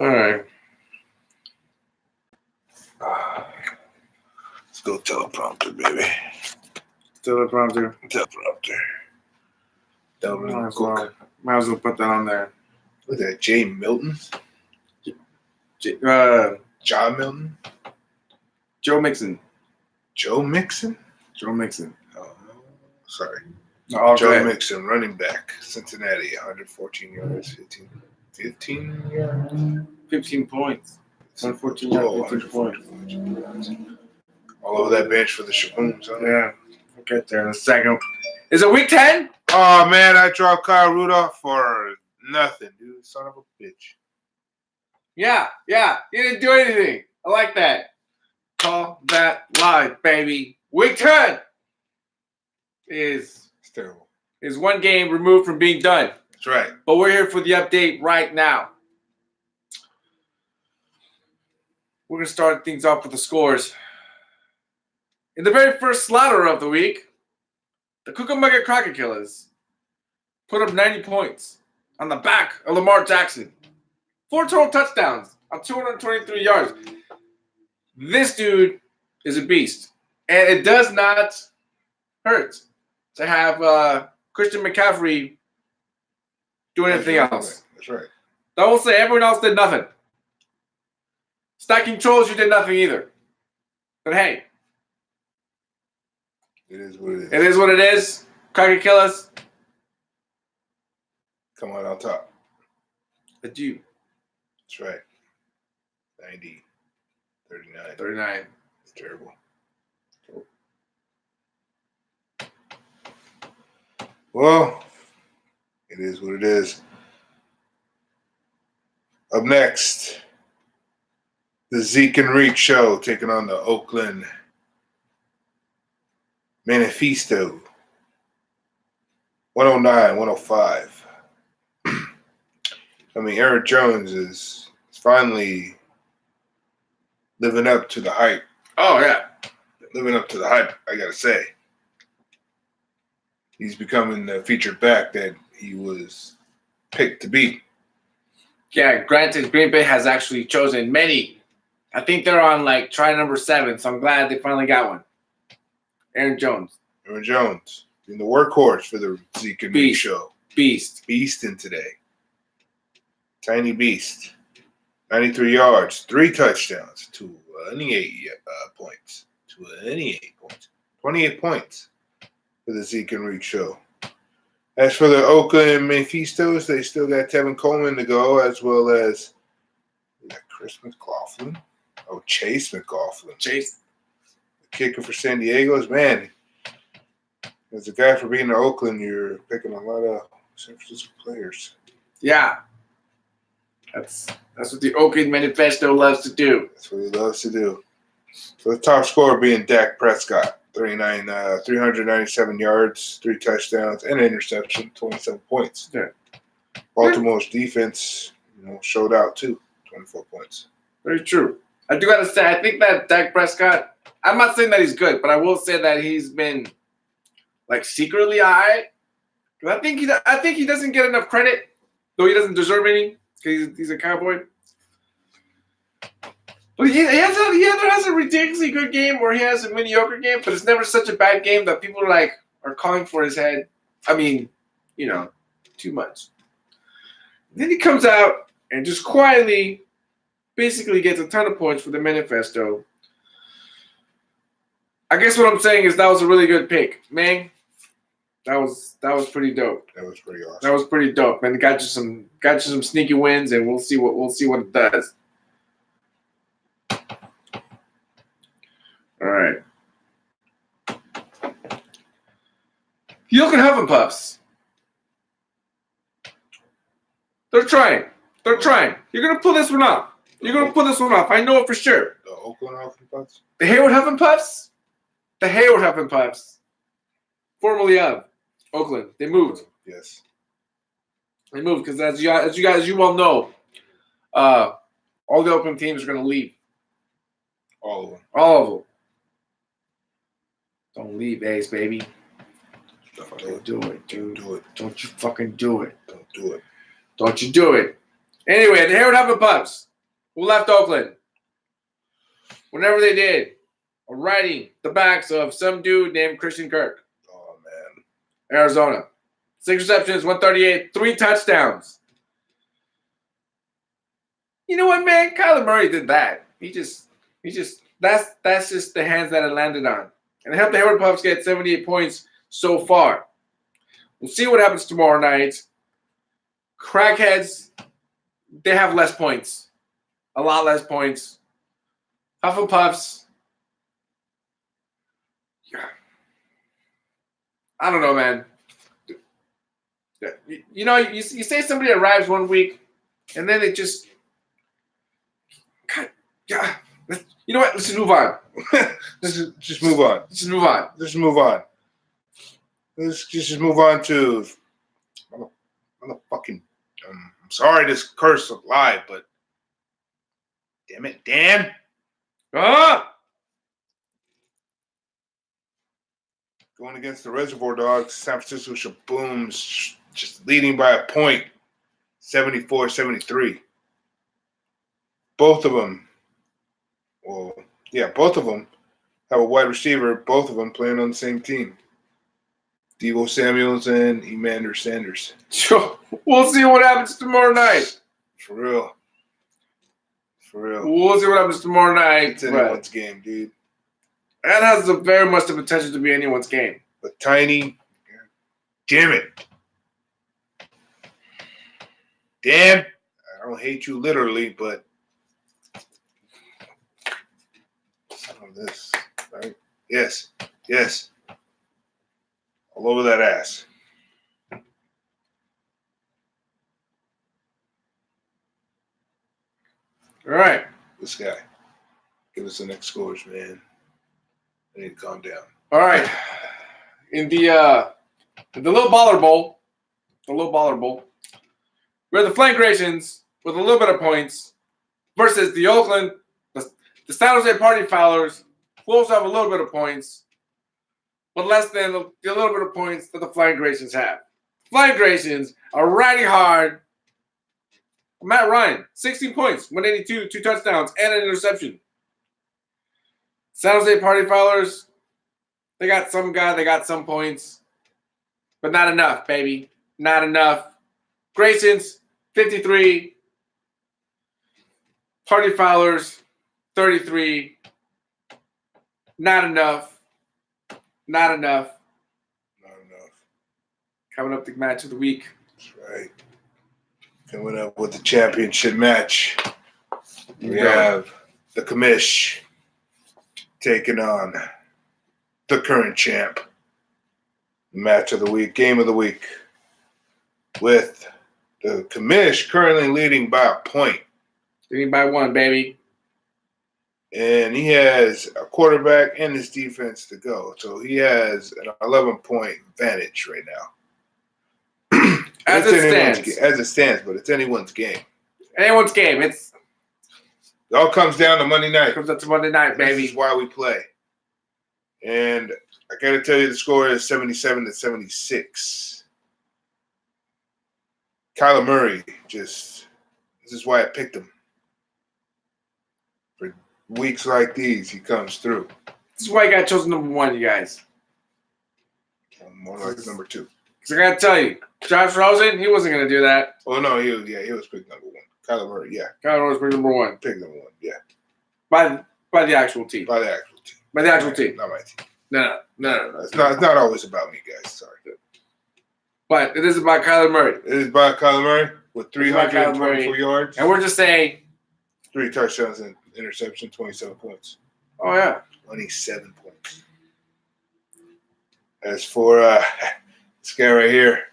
All right. Let's go teleprompter, baby. Teleprompter. Teleprompter. Delvin Might as Cook. well put that on there. Look at that. Jay Milton. John Milton. Joe Mixon. Joe Mixon. Joe Mixon. Oh, sorry. Oh, Joe Mixon, running back, Cincinnati, 114 yards, 15 yards. 15 points. 114 yards, 15 points. All over that bench for the Shaboons, huh? Yeah. We'll get there in a second. Is it week 10? Oh, man, I dropped Kyle Rudolph for nothing, dude. Son of a bitch. Yeah. You didn't do anything. I like that. Call that live, baby. Week 10 is terrible. Is one game removed from being done. That's right. But we're here for the update right now. We're going to start things off with the scores. In the very first slaughter of the week, the Cucamonga Cracker Killers put up 90 points on the back of Lamar Jackson. 4 total touchdowns on 223 yards. This dude is a beast. And it does not hurt to have Christian McCaffrey do anything else. That's right. I will say everyone else did nothing. Stacking Trolls, you did nothing either. But hey. It is what it is. It is what it is. Cracker Killers. Come on top. Adieu. That's right. 90. 39. 39. It's terrible. Well, it is what it is. Up next, the Zeke and Reek Show taking on the Oakland Manifesto. 109, 105. I mean, Aaron Jones is finally living up to the hype. Oh, yeah. Living up to the hype, I got to say. He's becoming the featured back that he was picked to be. Yeah, granted, Green Bay has actually chosen many. I think they're on, try number 7, so I'm glad they finally got one. Aaron Jones. Aaron Jones, being the workhorse for the Zeke and Reek Show. Beast. Beasting today. Tiny beast. 93 yards, 3 touchdowns, 28 points. 28 points. 28 points for the Zeke and Reek Show. As for the Oakland Mephistos, they still got Tevin Coleman to go, as well as Chris McLaughlin. Oh, Chase McLaughlin. Chase. The kicker for San Diego's, man. As a guy for being in Oakland, you're picking a lot of San Francisco players. Yeah. That's what the Oakland Manifesto loves to do. That's what he loves to do. So the top scorer being Dak Prescott. 397 yards, 3 touchdowns, and an interception, 27 points. Yeah. Baltimore's defense, showed out too, 24 points. Very true. I do gotta say, I think that Dak Prescott, I'm not saying that he's good, but I will say that he's been secretly high. Because I think he doesn't get enough credit, though he doesn't deserve any, because he's a Cowboy. But he either has a ridiculously good game or he has a mediocre game, but it's never such a bad game that people are calling for his head. I mean, too much. Then he comes out and just quietly basically gets a ton of points for the Manifesto. I guess what I'm saying is that was a really good pick, man. That was pretty dope. That was pretty awesome. That was pretty dope, man. Got you some sneaky wins, and we'll see what it does. All right. You look at Huff and Puffs. They're trying. You're gonna pull this one off. I know it for sure. The Oakland Huff and Puffs? The Hayward Huff and Puffs? The Hayward Huff and Puffs. Formerly of Oakland. They moved. Yes. They moved because as you well know, all the Oakland teams are gonna leave. All of them. All of them. Don't leave, Ace, baby. Don't do it, dude. Do it. Don't you fucking do it. Don't do it. Don't you do it. Anyway, the Hayward Huff and Puffs. who left Oakland, whenever they did, are riding the backs of some dude named Christian Kirk. Oh, man. Arizona. 6 receptions, 138, 3 touchdowns. You know what, man? Kyler Murray did that. That's just the hands that it landed on. And it helped the Hayward Puffs get 78 points so far. We'll see what happens tomorrow night. Crackheads, they have less points. A lot less points. Huff and Puffs. Yeah. I don't know, man. You know, you say somebody arrives one week, and then it just... God, yeah. You know what? Let's just move on. Just move on. Let's just move on. Let's move on. Let's just move on to motherfucking. I'm sorry this curse live, but damn it, Dan. Ah! Going against the Reservoir Dogs, San Francisco Shabooms just leading by a point, 74-73. Both of them have a wide receiver, both of them playing on the same team. Deebo Samuels and Emmanuel Sanders. Sure. We'll see what happens tomorrow night. For real. We'll see what happens tomorrow night. It's anyone's game, dude. That has very much the potential to be anyone's game. But Tiny, damn it. Dan, I don't hate you literally, but some of this, right? Yes. All over that ass. All right. This guy. Give us the next scores, man. I need to calm down. All right. In the little baller bowl, we're the Flankrations with a little bit of points versus the Oakland, the San Jose Party Foulers, who also have a little bit of points, but less than the little bit of points that the Flankrations have. Flankrations are riding hard. Matt Ryan, 16 points, 182, 2 touchdowns, and an interception. San Jose Party Foulers, they got some points, but not enough, baby. Not enough. Graysons, 53. Party Foulers, 33. Not enough. Coming up the match of the week. That's right. Coming up with the championship match. We have the Commish taking on the current champ. Match of the week, game of the week. With the Commish currently leading by a point. Leading by 1, baby. And he has a quarterback and his defense to go. So he has an 11-point advantage right now. As it stands, but it's anyone's game. Anyone's game. It all comes down to Monday night. comes up to Monday night, baby. This is why we play. And I got to tell you, the score is 77-76. Kyler Murray this is why I picked him. For weeks like these, he comes through. This is why I got chosen number 1, you guys. More like number 2. Because I got to tell you, Josh Rosen, he wasn't going to do that. Oh, no, he was picked number 1. Kyler Murray, yeah. Kyler was picked number 1. Picked number 1, yeah. By the actual team. By the actual team. By the actual team. Not my team. No. It's not always about me, guys. Sorry. But it is about Kyler Murray. It is by Kyler Murray with 324 yards. And we're just saying. 3 touchdowns and interception, 27 points. Oh, yeah. 27 points. As for this guy right here,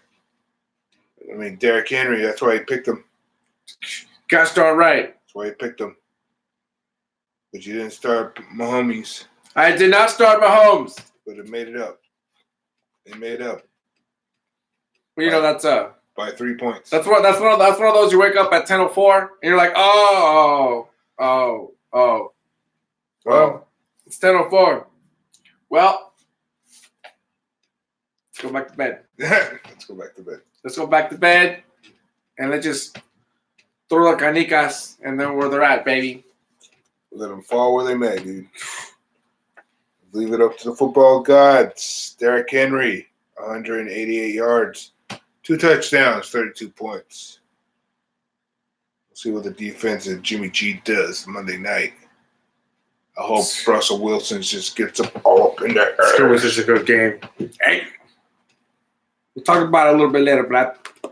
I mean, Derrick Henry, that's why he picked him. Got to start right. That's why he picked him. But you didn't start Mahomes. I did not start Mahomes. But it made it up. Well, you know, that's by 3 points. That's one of those you wake up at 10:04 and you're like, oh. Well, it's 10:04. Well, let's go back to bed. Let's go back to bed. Let's go back to bed and let's just throw the canicas, and then where they're at, baby. Let them fall where they may, dude. Leave it up to the football gods. Derrick Henry, 188 yards, 2 touchdowns, 32 points. We'll see what the defense of Jimmy G does Monday night. I hope Russell Wilson just gets up all up in there. It's going to be such a good game. Hey, we'll talk about it a little bit later, but I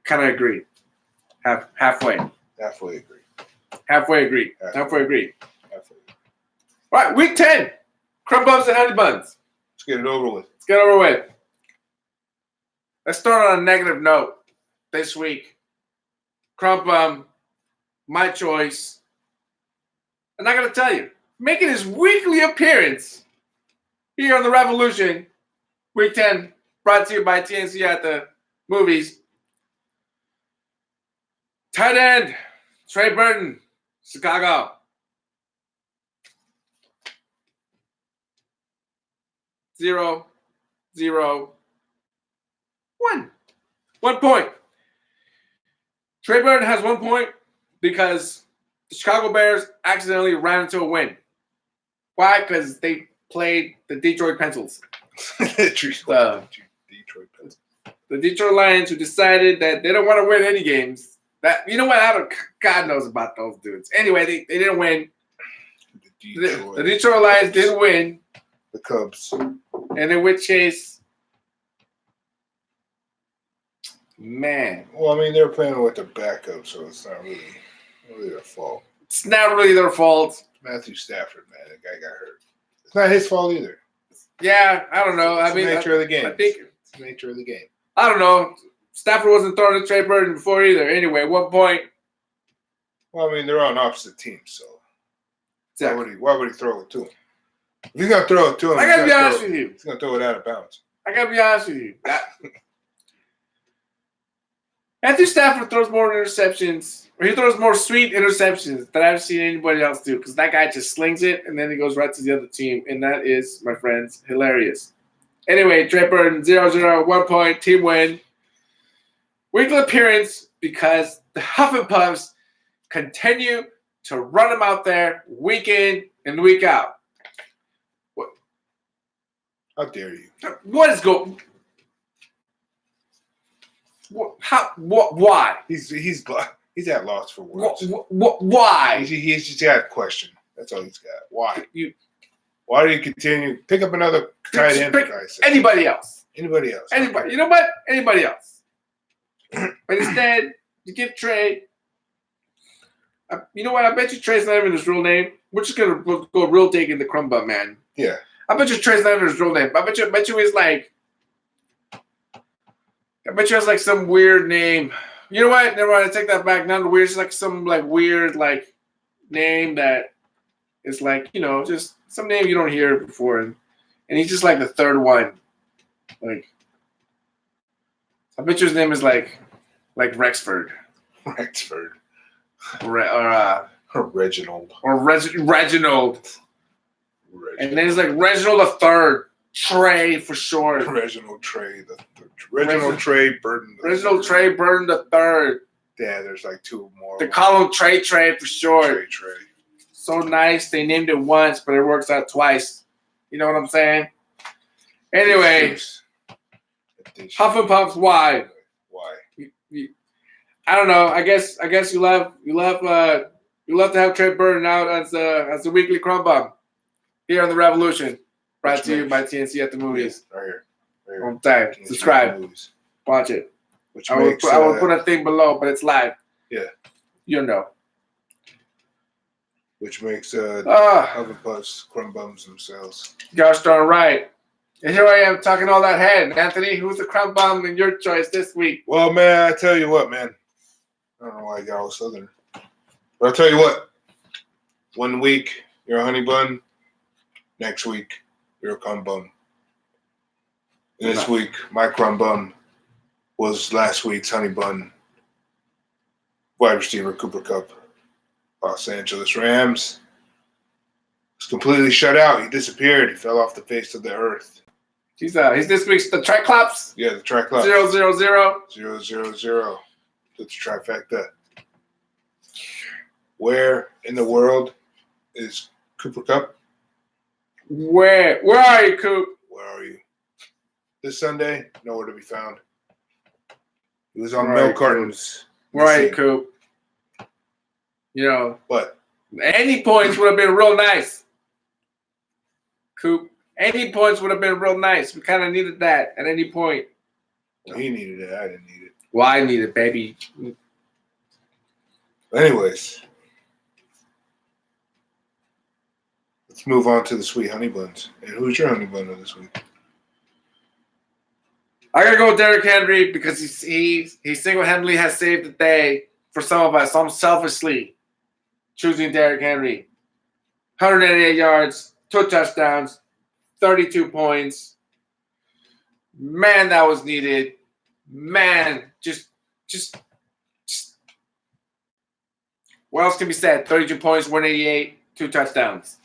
kind of agree. Halfway. Halfway agree. Halfway agree. Halfway agree. Halfway. All right, week 10. Crumb bums and honey buns. Let's get it over with. Let's get over with. Let's start on a negative note this week. Crumb bum, my choice. And I got to tell you, making his weekly appearance here on the Revolution, week 10, brought to you by TNC at the movies. Tight end, Trey Burton, Chicago. 0, 0, 1. 1 point. Trey Burton has 1 point because the Chicago Bears accidentally ran into a win. Why? Because they played the Detroit Pencils. Detroit Pencils. The Detroit Lions, who decided that they don't want to win any games. That, you know what? God knows about those dudes. Anyway, they didn't win. The Detroit Lions didn't win. The Cubs. And in which case, man. Well, I mean, they were playing with their backup, so it's not really their fault. It's not really their fault. Matthew Stafford, man, that guy got hurt. It's not his fault either. Yeah, I don't know. It's the nature of the game. I think it's the nature of the game. I don't know. Stafford wasn't throwing to Trey Burton before either. Anyway, 1 point. Well, I mean, they're on opposite teams, so Exactly. why would he throw it to him? If he's gonna throw it to him, I gotta be honest with you. He's gonna throw it out of bounds. I gotta be honest with you. Matthew Stafford throws more interceptions, or he throws more sweet interceptions than I've seen anybody else do, because that guy just slings it and then he goes right to the other team, and that is, my friends, hilarious. Anyway, Trey Burton, 0-0, 1 point, team win. Weekly appearance because the Huff and Puffs continue to run him out there week in and week out. How dare you? What is going? Why? He's at loss for words. Why? He's just got a question. That's all he's got. Why? Why do you continue? Pick up another tight end. Anybody else? Anybody else? Anybody. You know what? Anybody else. But instead, you give Trey. You know what? I bet you Trey's not even his real name. We're just gonna go real dig in the crumb bum, man. Yeah. I bet you Trey's not even his real name. I bet you he's like. I bet you has like some weird name. You know what? Never mind. I take that back. Not weird. It's like some like weird like name that is like, you know, just some name you don't hear before, and he's just like the third one. Like, I bet you his name is like Rexford. Rexford. Or Reginald. Or Reginald. And then it's like Reginald the Third. Trey for short. Reginald Trey. Reginald Trey Burton. Reginald Trey Burton the Third. Yeah, there's like 2 more. They call him Trey for short. Trey. So nice. They named it once, but it works out twice. You know what I'm saying? Anyway, Huff and Puffs. Why? Why? I don't know. I guess you love to have Trey Burton out as the weekly crumb bum here on the Revolution. Brought to you by TNC at the movies. Right here. On time. Subscribe. Watch it. I will put a thing below, but it's live. Yeah. You know. Which makes other puffs crumb bums themselves. Gosh darn right. And here I am talking all that head. Anthony, who's the crumb bum in your choice this week? Well, man, I tell you what, man. I don't know why I got all Southern. But I'll tell you what. 1 week, you're a honey bun. Next week, you're a crumb bum. This week, my crumb bum was last week's honey bun. Wide receiver Cooper Kupp, Los Angeles Rams. Was completely shut out. He disappeared. He fell off the face of the earth. He's this week's the Triclops. Yeah, the Triclops. 0-0-0. 0-0-0. It's a trifecta. Where in the world is Cooper Cup? Where are you, Coop? Where are you? This Sunday, nowhere to be found. He was on Where are milk you, cartons. Where are you, Coop? You know, What? any points would have been real nice. Coop, any points would have been real nice. We kind of needed that at any point. Well, he needed it. I didn't need it. Well, I need it, baby. Anyways, let's move on to the sweet honey buns. And who's your honey bun of this week? I gotta go with Derrick Henry because he single-handedly has saved the day for some of us. So I'm selfishly choosing Derrick Henry. 188 yards, 2 touchdowns, 32 points. Man, that was needed. Man, just what else can be said? 32 points, 188, 2 touchdowns.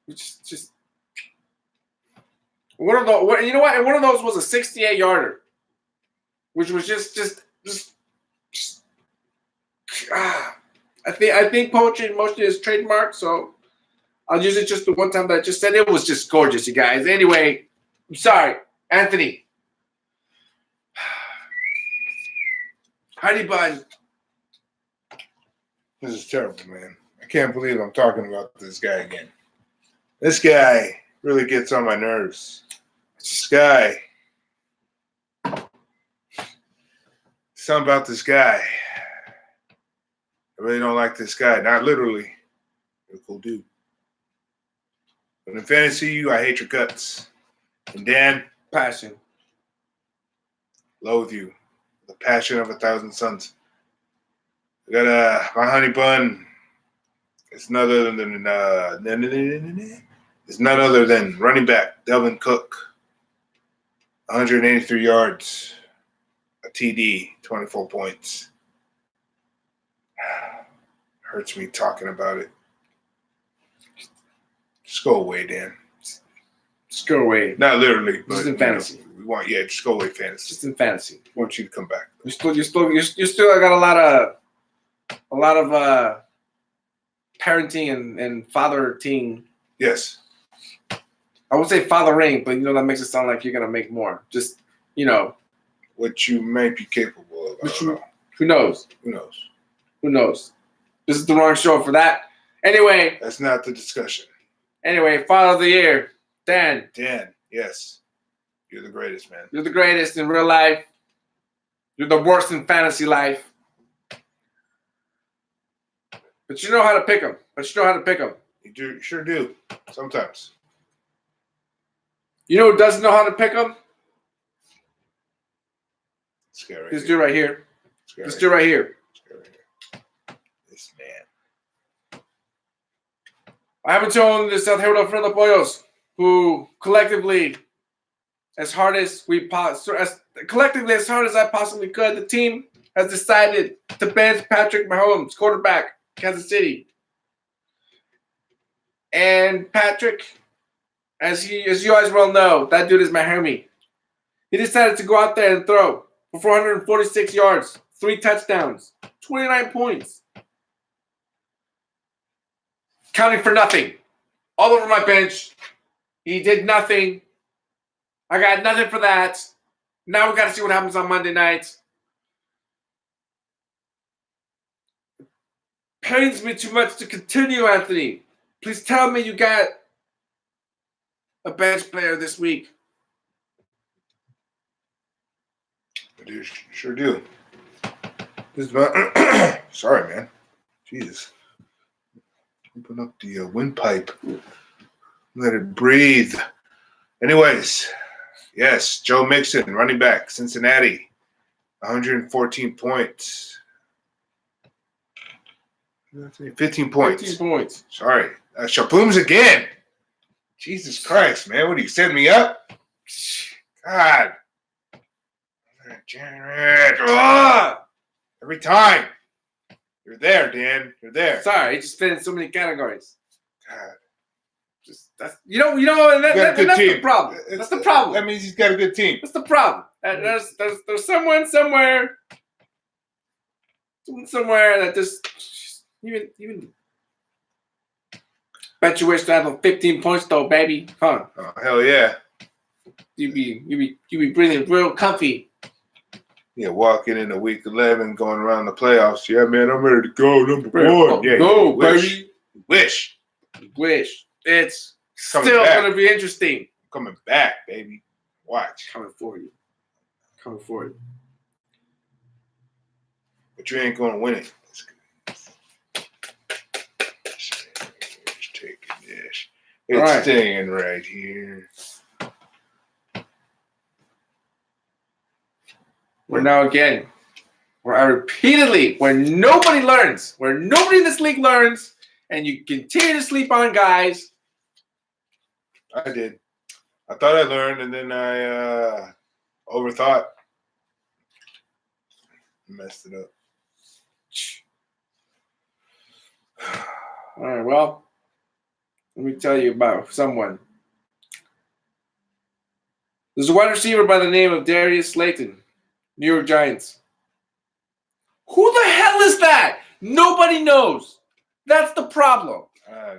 Just one of those. You know what? And one of those was a 68-yarder, which was just. I think poetry in motion is trademark, so I'll use it just the one time that I just said it was just gorgeous, you guys. Anyway, I'm sorry, Anthony. Honey bun. This is terrible, man. I can't believe I'm talking about this guy again. This guy really gets on my nerves. This guy. Something about this guy. I really don't like this guy. Not literally. You're a cool dude. But in fantasy, I hate your guts. And Dan, Passion. loathe you. The passion of 1,000 suns. I got my honey bun. It's none other than running back Delvin Cook. 183 yards, a TD, 24 points. Hurts me talking about it. Just go away, Dan. Just go away. Not literally, but Just in fantasy. We want, just go away, fantasy. Just in fantasy. We want you to come back. You still got a lot of parenting and fathering. Yes. I would say fathering, but that makes it sound like you're gonna make more. Just What you may be capable of. I don't know. Who knows? Who knows? Who knows? This is the wrong show for that. Anyway, That's not the discussion. Father of the Year, Dan. Dan, yes. You're the greatest, man. You're the greatest in real life. You're the worst in fantasy life. But you know how to pick them. You sure do. Sometimes. You know who doesn't know how to pick them? Scary. This dude right here. Scary. This dude right here. Scary. This man. I haven't shown the South Herald Alfredo Pollos, who collectively, as hard as I possibly could, the team has decided to bench Patrick Mahomes, quarterback, Kansas City. And Patrick, as you guys well know, that dude is my homie. He decided to go out there and throw for 446 yards, 3 touchdowns, 29 points. Counting for nothing. All over my bench. He did nothing. I got nothing for that. Now we got to see what happens on Monday night. Pains me too much to continue, Anthony. Please tell me you got a bench player this week. I do, sure do. This is my sorry, man. Jesus. Open up the windpipe. Let it breathe. Anyways, yes, Joe Mixon, running back, Cincinnati, 114 points. 15 points. 15 points. Sorry. Shabooms again. Jesus Christ, man. What are you setting me up? God. Every time. You're there, Dan. You're there. Sorry, it just fit in so many categories. God. Just that's that's the problem. That's the problem. That means he's got a good team. That's the problem. There's someone somewhere somewhere that just even bet you wish to have 15 points though, baby. Huh? Oh, hell yeah. You be breathing real comfy. Yeah, walking into week 11, going around the playoffs. Yeah, man, I'm ready to go. Number one. Yeah, go, wish. baby. Wish. It's Coming still back. gonna be interesting. Coming back, baby. Watch. Coming for you. But you ain't going to win it. Just taking this. It's right. staying right here. We're now again. Where I repeatedly, where nobody learns, where nobody in this league learns, and you continue to sleep on guys. I did. I thought I learned, and then I overthought. Messed it up. All right, well, let me tell you about someone. There's a wide receiver by the name of Darius Slayton, New York Giants. Who the hell is that? Nobody knows. That's the problem.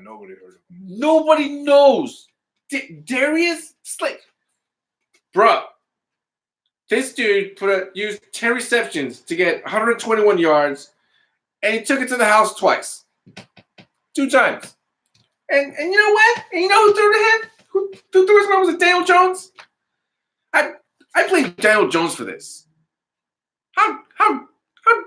Nobody heard of him. Nobody knows. Darius Slayton. Bruh. This dude used 10 receptions to get 121 yards, and he took it to the house twice. 2 times. And you know what? And you know who threw to him? Who threw his name? Was it Daniel Jones? I blamed Daniel Jones for this. How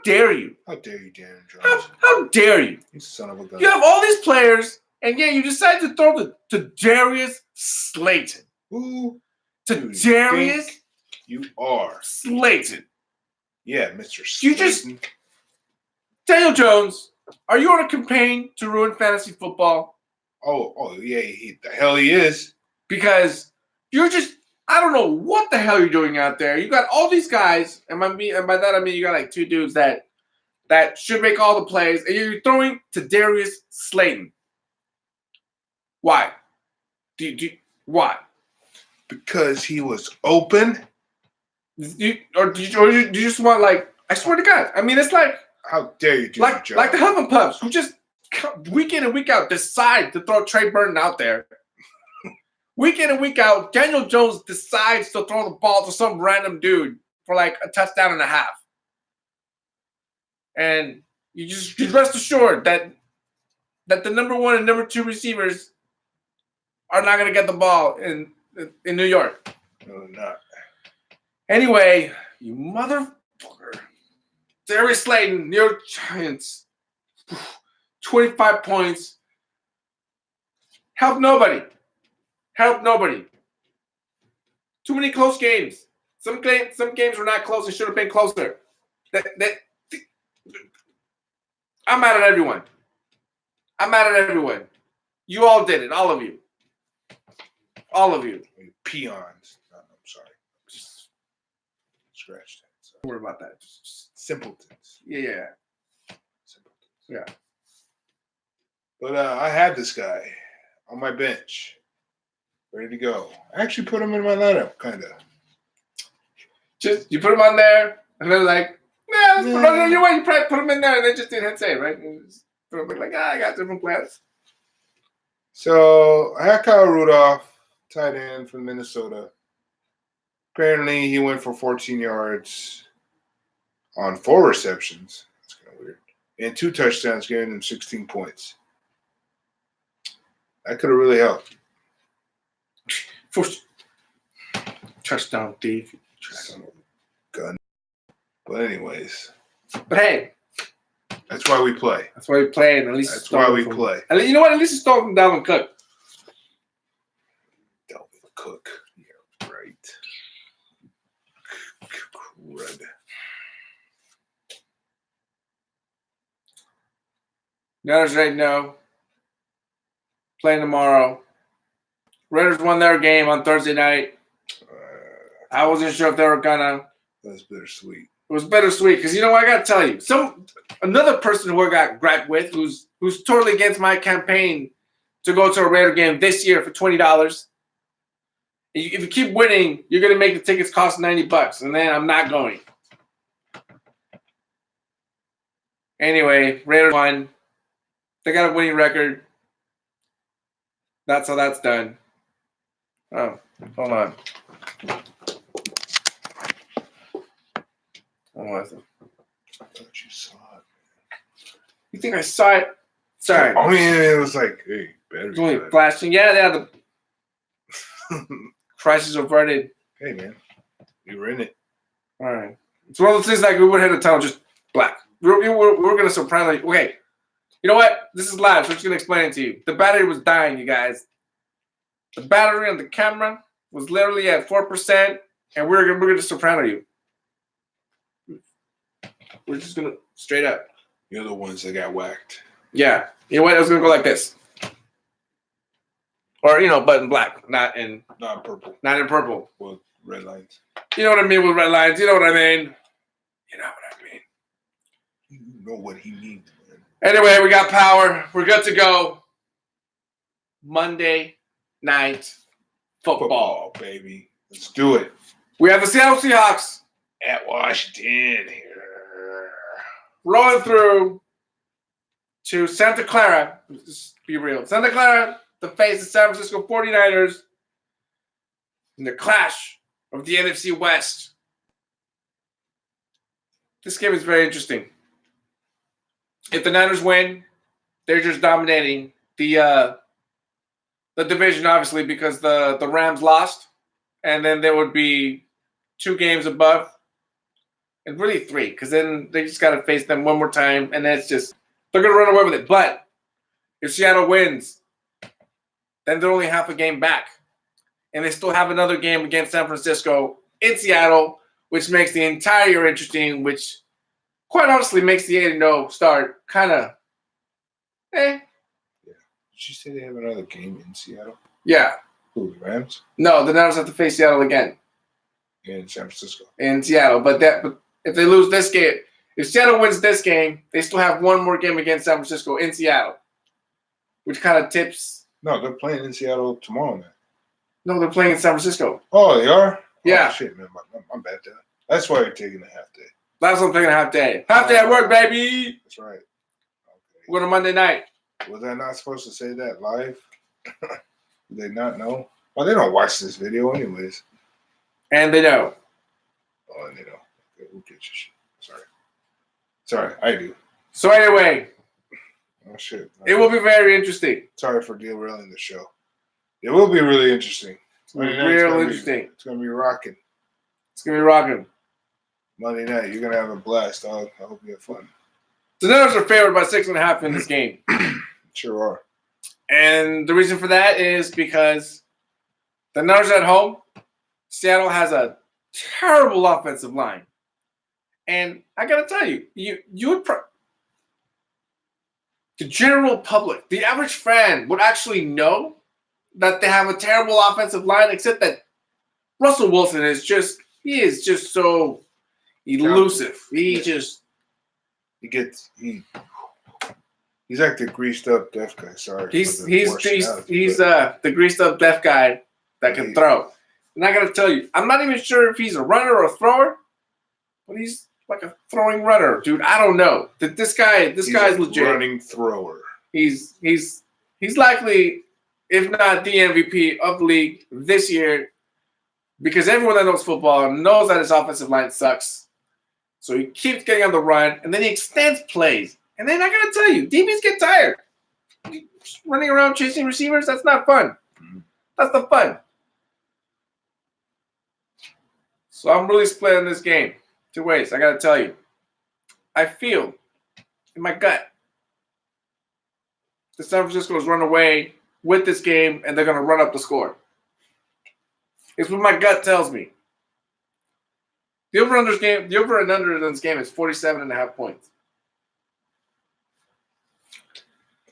dare you? How dare you, Daniel Jones? How dare you? You son of a gun. You have all these players, and yet you decide to throw to Darius Slayton. Who? To Darius You are. Slayton. Yeah, Mr. You Slayton. just... Daniel Jones, are you on a campaign to ruin fantasy football? Oh, yeah, the hell he is. Because you're just... I don't know what the hell you're doing out there. You got all these guys, and by that I mean you got like 2 dudes that should make all the plays, and you're throwing to Darius Slayton. Why? Why? Because he was open. Do you just want, like, I swear to God, I mean, it's like, how dare you do like, your job? like the Huff and Puffs, who just week in and week out decide to throw Trey Burton out there. Week in and week out, Daniel Jones decides to throw the ball to some random dude for like a touchdown and a half. And you just rest assured that the number 1 and number 2 receivers are not going to get the ball in New York. No, they're not. Anyway, you motherfucker. Darius Slayton, New York Giants. 25 points. Help nobody. Too many close games. Some games were not close and should have been closer. I'm mad at everyone. You all did it. All of you. You peons. No, I'm sorry. Just scratch that. So. Don't worry about that. Simpletons. Yeah. Simpletons. Yeah. But I had this guy on my bench, ready to go. I actually put him in my lineup, kind of. Just you put him on there, and then like, you know what? You probably put him in there, and then just didn't hit save, right? And just throw him like, I got different plans. So I had Kyle Rudolph, tight end from Minnesota. Apparently, he went for 14 yards on 4 receptions. That's kind of weird. And 2 touchdowns, giving him 16 points. That could have really helped. First touchdown, Dave. Son of a gun. But anyways, But hey, that's why we play. that's why we play, and at least That's why we play. And you know what? At least it's stolen from Dalvin Cook. Dalvin Cook. Yeah, right. Crud. Niners right now. Playing tomorrow. Raiders won their game on Thursday night. I wasn't sure if they were gonna. That's bittersweet. It was bittersweet because you know what I gotta tell you. Another person who I got grabbed with, who's totally against my campaign to go to a Raider game this year for $20. If you keep winning, you're gonna make the tickets cost $90, and then I'm not going. Anyway, Raiders won. They got a winning record. That's how that's done. Oh, hold on. What was it? I thought you saw it. You think I saw it? Sorry. I mean, it was like, hey, better. It's only flashing. Yeah, the crisis averted. Hey, man. You were in it. All right. It's one of those things like we would hit a tunnel just black. We're going to soprano. Okay. You know what? This is live, so I'm just going to explain it to you. The battery was dying, you guys. The battery on the camera was literally at 4%, and we're going to soprano you. We're just going to straight up. You're the ones that got whacked. Yeah. You know what? It was going to go like this. Or, but in black, not in purple. Not in purple. With red lines. You know what I mean with red lines. You know what I mean. You know what I mean. You know what he means, man. Anyway, we got power. We're good to go. Monday night football. Baby. Let's do it. We have the Seattle Seahawks At Washington here. rolling through to Santa Clara. Let's be real. Santa Clara to face the San Francisco 49ers in the clash of the NFC West. This game is very interesting. If the Niners win, they're just dominating the division, obviously, because the Rams lost, and then there would be 2 games above, and really 3, because then they just got to face them one more time, and that's just they're going to run away with it. But if Seattle wins, then they're only half a game back, and they still have another game against San Francisco in Seattle, which makes the entire year interesting, which quite honestly makes the 8-0 start kind of, Did you say they have another game in Seattle? Yeah. Who, the Rams? No, the Niners have to face Seattle again. In San Francisco. In Seattle. But if they lose this game, if Seattle wins this game, they still have one more game against San Francisco in Seattle, which kind of tips. No, they're playing in Seattle tomorrow night. No, they're playing in San Francisco. Oh, they are? Yeah. Oh, shit, man. I'm bad there. That's why you're taking a half day. That's what I'm taking a half day. Half day at work, baby. That's right. Okay. We're going to Monday night. Was I not supposed to say that live? Did they not know? Well, they don't watch this video anyways. And they know. Oh, and they know. Okay, who gives a shit? Sorry, I do. So anyway. Oh, shit. It will be very interesting. Sorry for derailing the show. It will be really interesting. Real interesting. It's going to be rocking. It's going to be rocking. Monday night, you're going to have a blast, dog. I hope you have fun. The Niners are favored by 6.5 in this game. Sure are. And the reason for that is because the Niners are at home. Seattle has a terrible offensive line. And I got to tell you, you would the general public, the average fan would actually know that they have a terrible offensive line, except that Russell Wilson is just so elusive. He's like the greased up deaf guy. Sorry. He's the greased up deaf guy that can throw. And I gotta tell you, I'm not even sure if he's a runner or a thrower, but he's like a throwing runner, dude. I don't know. This guy's legit. Running thrower. He's likely, if not the MVP of the league this year, because everyone that knows football knows that his offensive line sucks. So he keeps getting on the run, and then he extends plays. And then I gotta tell you, DBs get tired. Running around chasing receivers, that's not fun. That's the fun. So I'm really splitting this game 2 ways. I gotta tell you, I feel in my gut that San Francisco has run away with this game, and they're gonna run up the score. It's what my gut tells me. The over and under in this game is 47.5 points.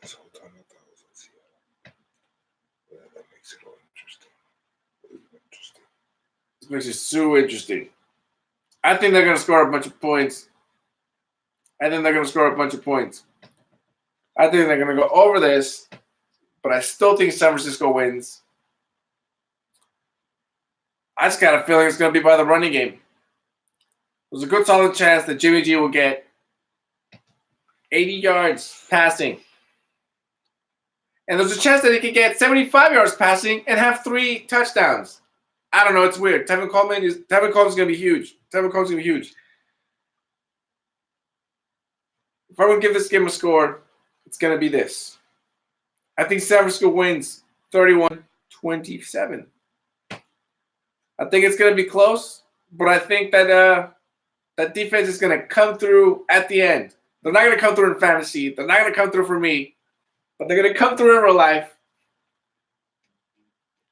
This whole time I thought it was in Seattle. Yeah, that makes it all interesting. This makes it so interesting. I think they're going to score a bunch of points. I think they're going to go over this, but I still think San Francisco wins. I just got a feeling it's going to be by the running game. There's a good solid chance that Jimmy G will get 80 yards passing. And there's a chance that he could get 75 yards passing and have 3 touchdowns. I don't know. It's weird. Tevin Coleman's going to be huge. Tevin Coleman's going to be huge. If I would give this game a score, it's going to be this. I think San Francisco wins 31-27. I think it's going to be close, but I think that that defense is going to come through at the end. They're not going to come through in fantasy. They're not going to come through for me, but they're going to come through in real life.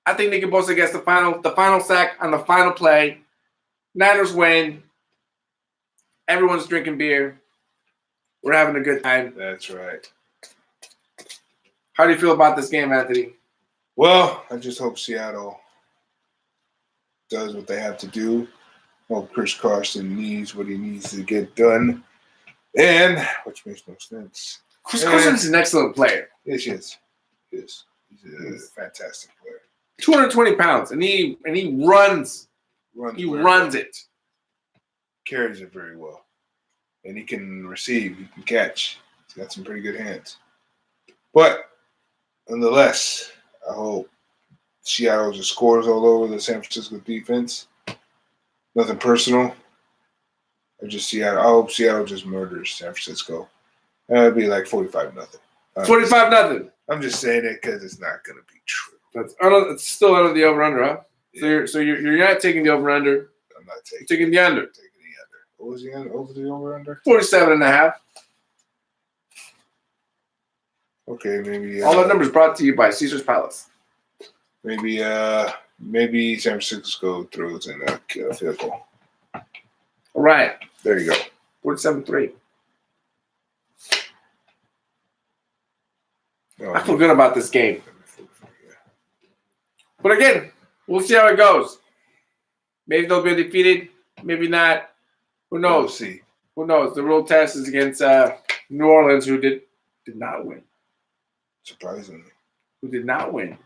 I think Nick Bosa gets the final sack on the final play. Niners win. Everyone's drinking beer. We're having a good time. That's right. How do you feel about this game, Anthony? Well, I just hope Seattle does what they have to do. Hope Chris Carson needs what he needs to get done. And, which makes no sense. Chris Carson's an excellent player. Yes, he is. He's a fantastic player. 220 pounds, and he runs. He runs it. Carries it very well. And he can receive. He can catch. He's got some pretty good hands. But, nonetheless, I hope Seattle just scores all over the San Francisco defense. Nothing personal. I hope Seattle just murders San Francisco. It'd be like 45-0. 45-0. I'm just saying it because it's not going to be true. It's still under the over-under, huh? Yeah. So you're not taking the over-under. I'm not taking. You're taking the under. I'm taking the under. What was the under? Over the over-under? 47.5. Okay, maybe. All that numbers brought to you by Caesar's Palace. Maybe San Francisco throws in a field goal. All right. There you go. 47-3. No, I feel good about this game. But again, we'll see how it goes. Maybe they'll be defeated. Maybe not. Who knows? We'll see. Who knows? The real test is against New Orleans, who did not win. Surprisingly. Who did not win.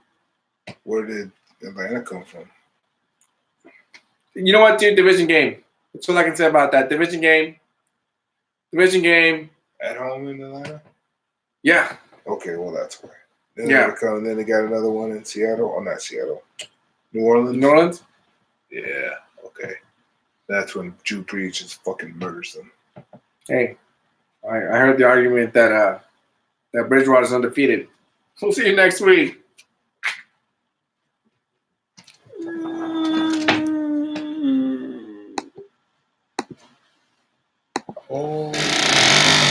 Where did Atlanta come from? You know what, dude? Division game. That's all I can say about that. Division game. At home in Atlanta? Yeah. Okay, well, that's why. Then then they got another one in Seattle. Oh, not Seattle. New Orleans? New Orleans? Yeah, okay. That's when Drew Brees just fucking murders them. Hey, I heard the argument that Bridgewater's undefeated. We'll see you next week.